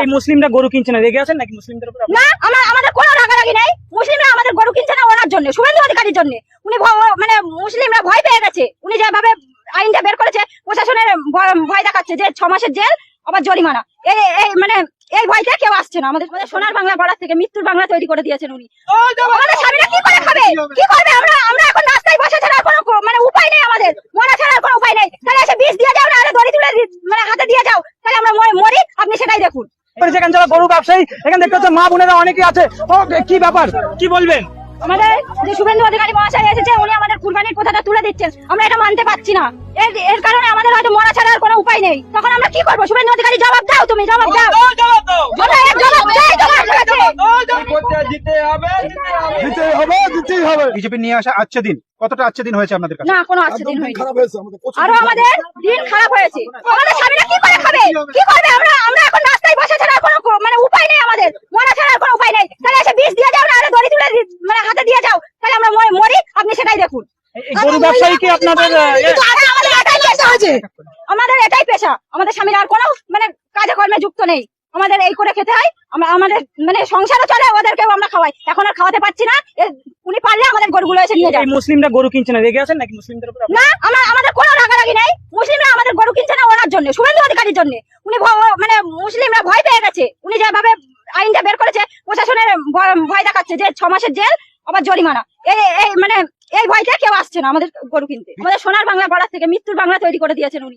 এই মুসলিমরা গরু কিনছে না, রেগে আছেন নাকি মুসলিমদের উপর? না, আমাদের কোনো রাগারাগি নেই। মুসলিমরা আমাদের গরু কিনছে না ওনার জন্য, শুভেন্দু অধিকারীর জন্য। উনি মানে মুসলিমরা ভয় পেয়ে গেছে। উনি যেভাবে আইনটা বের করেছে, প্রশাসনের ভয় দেখাচ্ছে যে 6 মাসের জেল আবার জরিমানা। মানে এই ভয়টা কেউ আসছে না। আমাদের সোনার বাংলা বলার থেকে মৃত্যুর বাংলা তৈরি করে দিয়েছেন উনি। আমাদের স্বামীরা কি করে খাবে, কি করবে? আমরা এখন রাস্তায় বসা ছাড়া আর কোনো মানে উপায় নেই, আমাদের মরা ছাড়া আর কোনো উপায় নেই। তাহলে এসে বিষ দিয়ে যাও, না দড়ি তুলে মানে হাতে দিয়ে যাও, তাহলে আমরা মরি। আপনি সেটাই দেখুন। যেখানে যারা গরু ব্যবসায়ী, এখানে দেখতে হচ্ছে মা বোনেরা অনেকে আছে। কি ব্যাপার, কি বলবেন? আমাদের যে শুভেন্দু অধিকারী মহাশয় এসেছে, উনি আমাদের কুরবানির কথাটা তুলে দিচ্ছেন, আমরা এটা মানতে পারছি না। এর কারণে আমাদের হয়তো মরা ছাড়া আর কোনো উপায় নেই। তখন আমরা কি করবো? শুভেন্দু অধিকারী জবাব দাও, তুমি জবাব দাও। বিজেপি নিয়ে আসা আচ্ছা দিন, কতটা আচ্ছা দিন হয়েছে আপনাদের কাছে? না, কোনো আচ্ছা দিন হয়নি। আরো আমাদের দিন খারাপ হয়েছে। আমাদের স্বামীরা কি করে খাবে, কি করবে? আমরা এখন রাস্তায় বসা ছাড়া আর কোনো মানে উপায় নেই, আমাদের মরা ছাড়া আর কোনো উপায় নেই। তাহলে এসে বিষ দিয়ে যাও, না দড়ি তুলে মানে হাতে দিয়ে যাও, তাহলে আমরা মরি। আপনি সেটাই দেখুন। গরু ব্যবসায়ী কি আপনাদের? আমাদের এটাই পেশা। আমাদের স্বামীরা আর কোনো মানে কাজে কর্মে যুক্ত নেই। আমাদের এই করে খেতে হয়। আমাদের মানে সংসারও চলে, ওদেরকেও আমরা খাওয়াই। এখন আর খাওয়াতে পারছি না। উনি পারলে আমাদের গরুগুলো এসে নিয়ে যায়। এই মুসলিমরা গরু কিনছে না, রেগে আছেন নাকি মুসলিমদের উপর? না, আমাদের কোনো রাগারাগি নেই। মুসলিমরা আমাদের গরু কিনছে না ওনার জন্য, শুভেন্দু অধিকারীর জন্য। উনি মানে মুসলিমরা ভয় পেয়ে গেছে। উনি যেভাবে আইনটা বের করেছে, প্রশাসনের ভয় দেখাচ্ছে যে 6 মাসের জেল আবার জরিমানা। মানে এই ভয়টা কেউ আসছে না আমাদের গরু কিনতে। আমাদের সোনার বাংলা বলার থেকে মৃত্যুর বাংলা তৈরি করে দিয়েছেন উনি।